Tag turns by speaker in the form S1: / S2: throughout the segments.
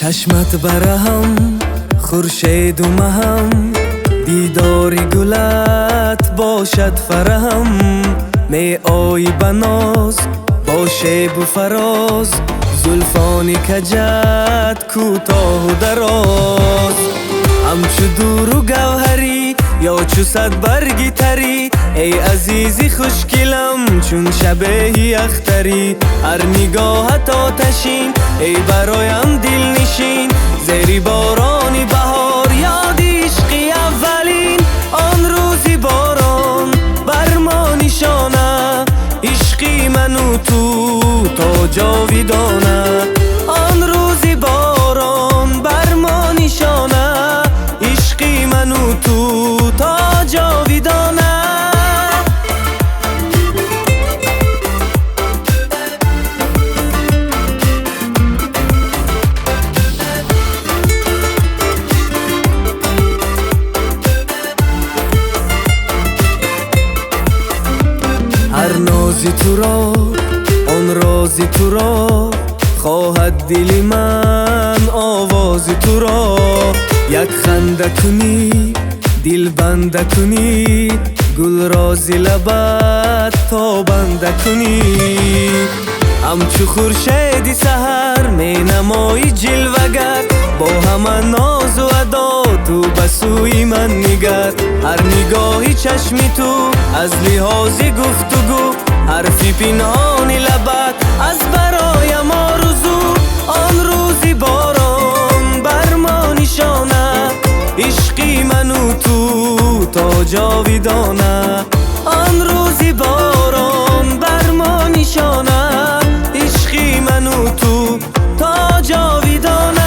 S1: چشمت برهم خورشید و مهم، دیدار گلت باشد فرهم. می آیی بناز با شیب و فراز، زلفان کجت کوتاه و دراز. همچو دور و گوهری یا چو صد برگی تری، ای عزیزی خوشگلم چون شبه اختری. هر نگاهت آتشین ای برایم دل نشین، زیر بارانی بهار یاد عشقی اولین. آن روزی باران بر ما نشانه، عشقی من و تو تا جاودانه. آن روزی باران بر ما نشانه، عشقی من و تو تا جاودانه. هر نازی تو را آن رازی تو را، خواهد دل من آواز تو را. یک خنده کنی دل بنده کنی، گل رازی لبت تا بنده کنی. همچو خورشید سحر می نمایی جلوگر، با همه ناز و ادا تو بسوی من نگر. هر نگاهی چشمی تو از لحاظی گفتگو، حرفی پنهانی لبت از برایم آرزو. آن روزی باران بر ما نشانه، عشقی من و تو تا جاودانه. آن روزی باران بر ما نشانه، عشقی من و تو تا جاودانه.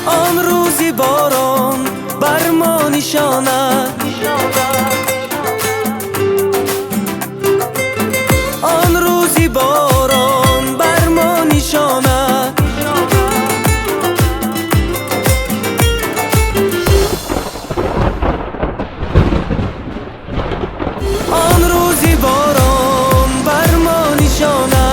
S1: آن روزی باران بر ما نشانه، آن روزی باران بر ما نشانه،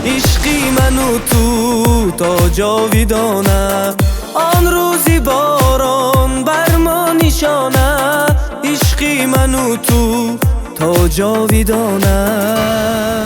S1: عشقی من و تو تا جاودانه. آن روزی باران بر ما نشانه، عشقی من و تو تا جاودانه.